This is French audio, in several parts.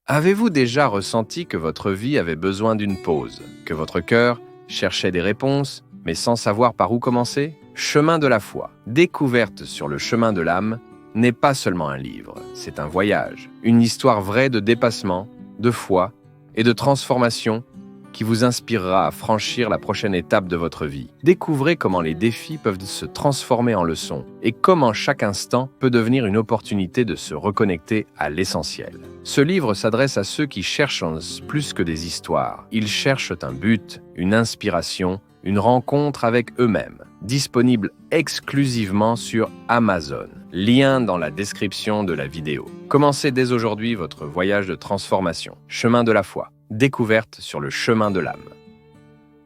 Avez-vous déjà ressenti que votre vie avait besoin d'une pause, que votre cœur cherchait des réponses, mais sans savoir par où commencer? Chemin de la foi, découverte sur le chemin de l'âme, n'est pas seulement un livre, c'est un voyage, une histoire vraie de dépassement, de foi et de transformation qui vous inspirera à franchir la prochaine étape de votre vie. Découvrez comment les défis peuvent se transformer en leçons et comment chaque instant peut devenir une opportunité de se reconnecter à l'essentiel. Ce livre s'adresse à ceux qui cherchent plus que des histoires. Ils cherchent un but, une inspiration, une rencontre avec eux-mêmes. Disponible exclusivement sur Amazon. Lien dans la description de la vidéo. Commencez dès aujourd'hui votre voyage de transformation. Chemin de la foi. Découverte sur le chemin de l'âme.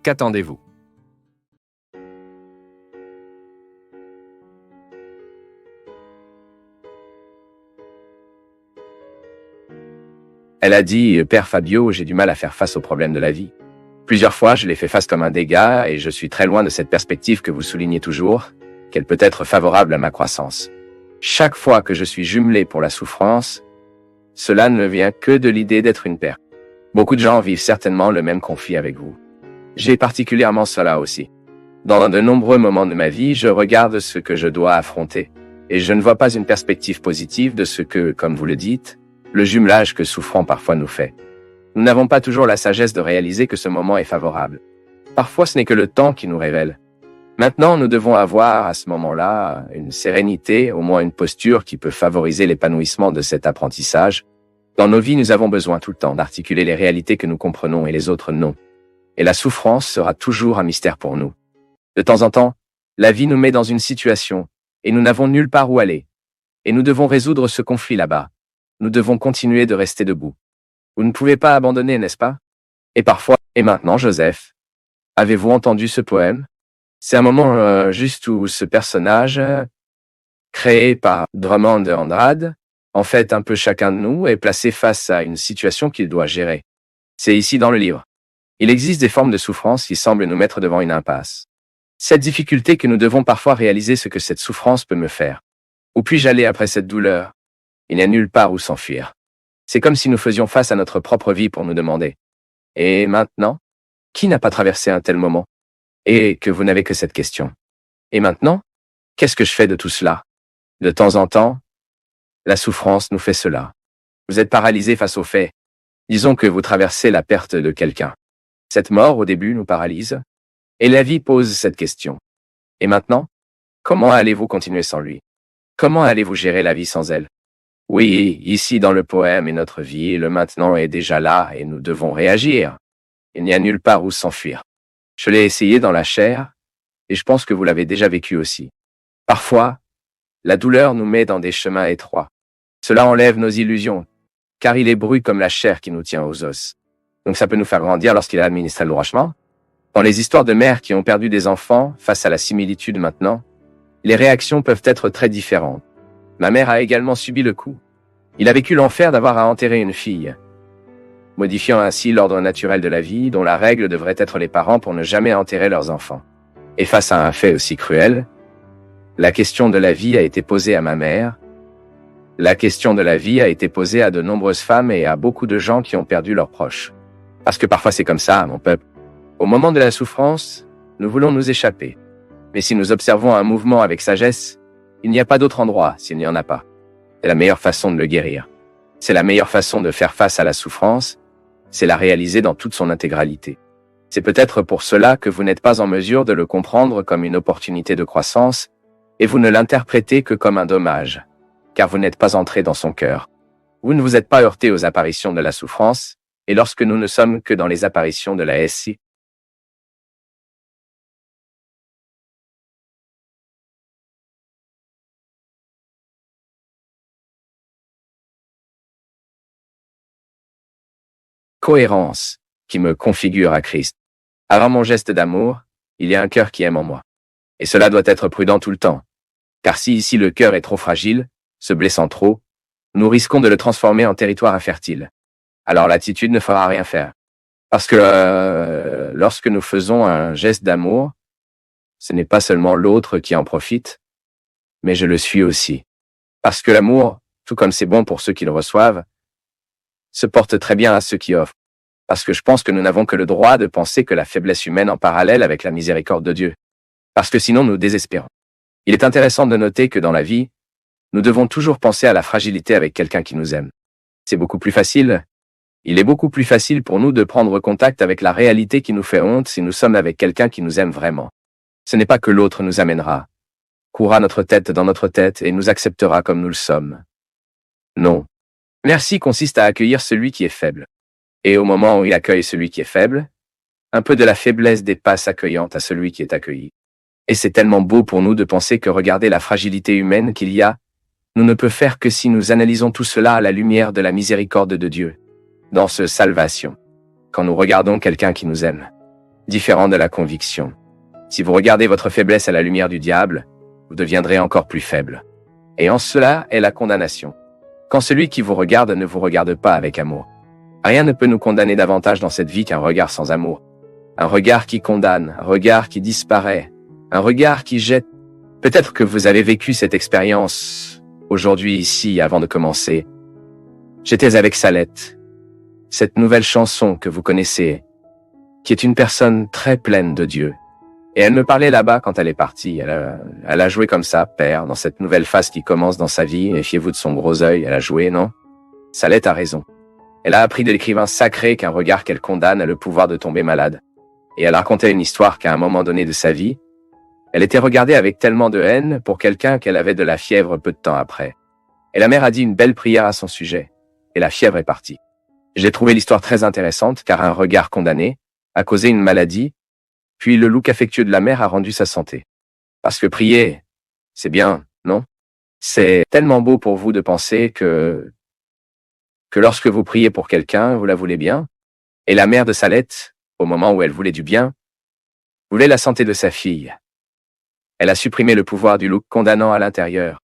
Qu'attendez-vous? Elle a dit: Père Fabio, j'ai du mal à faire face aux problèmes de la vie. Plusieurs fois, je l'ai fait face comme un dégât et je suis très loin de cette perspective que vous soulignez toujours, qu'elle peut être favorable à ma croissance. Chaque fois que je suis jumelé pour la souffrance, cela ne vient que de l'idée d'être une perte. Beaucoup de gens vivent certainement le même conflit avec vous. J'ai particulièrement cela aussi. Dans de nombreux moments de ma vie, je regarde ce que je dois affronter et je ne vois pas une perspective positive de ce que, comme vous le dites, le jumelage que souffrant parfois nous fait. Nous n'avons pas toujours la sagesse de réaliser que ce moment est favorable. Parfois, ce n'est que le temps qui nous révèle. Maintenant, nous devons avoir à ce moment-là une sérénité, au moins une posture qui peut favoriser l'épanouissement de cet apprentissage. Dans nos vies, nous avons besoin tout le temps d'articuler les réalités que nous comprenons et les autres non. Et la souffrance sera toujours un mystère pour nous. De temps en temps, la vie nous met dans une situation et nous n'avons nulle part où aller. Et nous devons résoudre ce conflit là-bas. Nous devons continuer de rester debout. Vous ne pouvez pas abandonner, n'est-ce pas? Et parfois, et maintenant, Joseph, avez-vous entendu ce poème? C'est un moment juste où ce personnage, créé par Drummond de Andrade, en fait un peu chacun de nous, est placé face à une situation qu'il doit gérer. C'est ici dans le livre. Il existe des formes de souffrance qui semblent nous mettre devant une impasse. Cette difficulté que nous devons parfois réaliser ce que cette souffrance peut me faire. Où puis-je aller après cette douleur? Il n'y a nulle part où s'enfuir. C'est comme si nous faisions face à notre propre vie pour nous demander: et maintenant? Qui n'a pas traversé un tel moment? Et que vous n'avez que cette question. Et maintenant? Qu'est-ce que je fais de tout cela? De temps en temps, la souffrance nous fait cela. Vous êtes paralysé face aux faits. Disons que vous traversez la perte de quelqu'un. Cette mort, au début, nous paralyse. Et la vie pose cette question. Et maintenant? Comment allez-vous continuer sans lui? Comment allez-vous gérer la vie sans elle? Oui, ici dans le poème est notre vie, le maintenant est déjà là et nous devons réagir. Il n'y a nulle part où s'enfuir. Je l'ai essayé dans la chair, et je pense que vous l'avez déjà vécu aussi. Parfois, la douleur nous met dans des chemins étroits. Cela enlève nos illusions, car il est brut comme la chair qui nous tient aux os. Donc ça peut nous faire grandir lorsqu'il est administré lourement. Dans les histoires de mères qui ont perdu des enfants, face à la similitude maintenant, les réactions peuvent être très différentes. Ma mère a également subi le coup. Il a vécu l'enfer d'avoir à enterrer une fille, modifiant ainsi l'ordre naturel de la vie, dont la règle devrait être les parents pour ne jamais enterrer leurs enfants. Et face à un fait aussi cruel, la question de la vie a été posée à ma mère. La question de la vie a été posée à de nombreuses femmes et à beaucoup de gens qui ont perdu leurs proches. Parce que parfois c'est comme ça, mon peuple. Au moment de la souffrance, nous voulons nous échapper. Mais si nous observons un mouvement avec sagesse, il n'y a pas d'autre endroit s'il n'y en a pas. C'est la meilleure façon de le guérir. C'est la meilleure façon de faire face à la souffrance, c'est la réaliser dans toute son intégralité. C'est peut-être pour cela que vous n'êtes pas en mesure de le comprendre comme une opportunité de croissance, et vous ne l'interprétez que comme un dommage, car vous n'êtes pas entré dans son cœur. Vous ne vous êtes pas heurté aux apparitions de la souffrance, et lorsque nous ne sommes que dans les apparitions de la SI, cohérence, qui me configure à Christ. Avant mon geste d'amour, il y a un cœur qui aime en moi. Et cela doit être prudent tout le temps. Car si ici le cœur est trop fragile, se blessant trop, nous risquons de le transformer en territoire infertile. Alors l'attitude ne fera rien faire. Parce que lorsque nous faisons un geste d'amour, ce n'est pas seulement l'autre qui en profite, mais je le suis aussi. Parce que l'amour, tout comme c'est bon pour ceux qui le reçoivent, se porte très bien à ceux qui offrent. Parce que je pense que nous n'avons que le droit de penser que la faiblesse humaine en parallèle avec la miséricorde de Dieu. Parce que sinon nous désespérons. Il est intéressant de noter que dans la vie, nous devons toujours penser à la fragilité avec quelqu'un qui nous aime. C'est beaucoup plus facile. Il est beaucoup plus facile pour nous de prendre contact avec la réalité qui nous fait honte si nous sommes avec quelqu'un qui nous aime vraiment. Ce n'est pas que l'autre nous amènera, courra notre tête dans notre tête et nous acceptera comme nous le sommes. Non. Merci consiste à accueillir celui qui est faible. Et au moment où il accueille celui qui est faible, un peu de la faiblesse dépasse accueillante à celui qui est accueilli. Et c'est tellement beau pour nous de penser que regarder la fragilité humaine qu'il y a, nous ne peut faire que si nous analysons tout cela à la lumière de la miséricorde de Dieu. Dans ce salvation, quand nous regardons quelqu'un qui nous aime, différent de la conviction. Si vous regardez votre faiblesse à la lumière du diable, vous deviendrez encore plus faible. Et en cela est la condamnation. Quand celui qui vous regarde ne vous regarde pas avec amour. Rien ne peut nous condamner davantage dans cette vie qu'un regard sans amour. Un regard qui condamne, un regard qui disparaît, un regard qui jette. Peut-être que vous avez vécu cette expérience aujourd'hui ici avant de commencer. J'étais avec Salette, cette nouvelle chanson que vous connaissez, qui est une personne très pleine de Dieu. Et elle me parlait là-bas quand elle est partie. Elle a joué comme ça, père, dans cette nouvelle phase qui commence dans sa vie. Méfiez-vous de son gros œil, elle a joué, non? Salette a raison. Elle a appris de l'écrivain sacré qu'un regard qu'elle condamne a le pouvoir de tomber malade. Et elle racontait une histoire qu'à un moment donné de sa vie, elle était regardée avec tellement de haine pour quelqu'un qu'elle avait de la fièvre peu de temps après. Et la mère a dit une belle prière à son sujet. Et la fièvre est partie. J'ai trouvé l'histoire très intéressante car un regard condamné a causé une maladie, puis le look affectueux de la mère a rendu sa santé. Parce que prier, c'est bien, non? C'est tellement beau pour vous de penser que lorsque vous priez pour quelqu'un, vous la voulez bien. Et la mère de Salette, au moment où elle voulait du bien, voulait la santé de sa fille. Elle a supprimé le pouvoir du look condamnant à l'intérieur.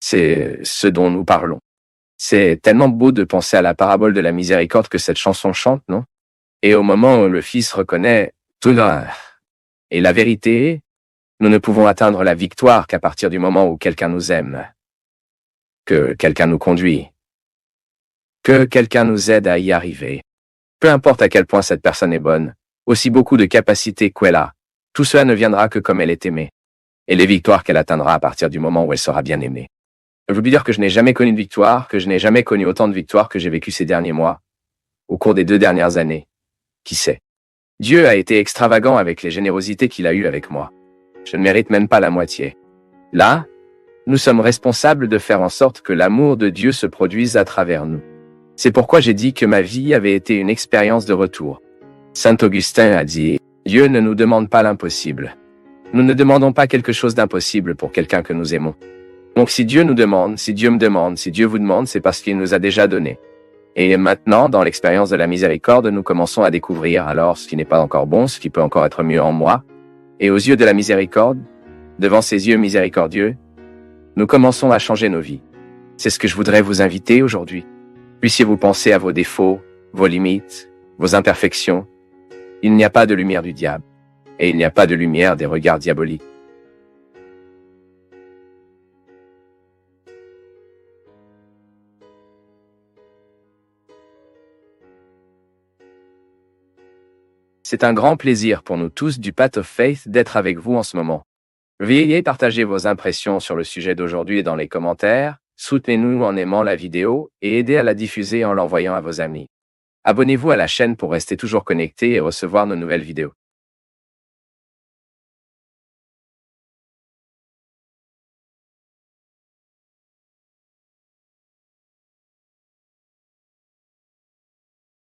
C'est ce dont nous parlons. C'est tellement beau de penser à la parabole de la miséricorde que cette chanson chante, non? Et au moment où le Fils reconnaît tout l'honneur et la vérité, nous ne pouvons atteindre la victoire qu'à partir du moment où quelqu'un nous aime, que quelqu'un nous conduit, que quelqu'un nous aide à y arriver. Peu importe à quel point cette personne est bonne, aussi beaucoup de capacités qu'elle a, tout cela ne viendra que comme elle est aimée. Et les victoires qu'elle atteindra à partir du moment où elle sera bien aimée. Je veux dire que je n'ai jamais connu de victoire, que je n'ai jamais connu autant de victoires que j'ai vécu ces derniers mois, au cours des 2 dernières années. Qui sait? Dieu a été extravagant avec les générosités qu'il a eues avec moi. Je ne mérite même pas la moitié. Là, nous sommes responsables de faire en sorte que l'amour de Dieu se produise à travers nous. C'est pourquoi j'ai dit que ma vie avait été une expérience de retour. Saint Augustin a dit, Dieu ne nous demande pas l'impossible. Nous ne demandons pas quelque chose d'impossible pour quelqu'un que nous aimons. Donc si Dieu nous demande, si Dieu me demande, si Dieu vous demande, c'est parce qu'il nous a déjà donné. Et maintenant, dans l'expérience de la miséricorde, nous commençons à découvrir alors ce qui n'est pas encore bon, ce qui peut encore être mieux en moi. Et aux yeux de la miséricorde, devant ses yeux miséricordieux, nous commençons à changer nos vies. C'est ce que je voudrais vous inviter aujourd'hui. Puissiez-vous penser à vos défauts, vos limites, vos imperfections. Il n'y a pas de lumière du diable. Et il n'y a pas de lumière des regards diaboliques. C'est un grand plaisir pour nous tous du Path of Faith d'être avec vous en ce moment. Veuillez partager vos impressions sur le sujet d'aujourd'hui dans les commentaires, soutenez-nous en aimant la vidéo et aidez à la diffuser en l'envoyant à vos amis. Abonnez-vous à la chaîne pour rester toujours connecté et recevoir nos nouvelles vidéos.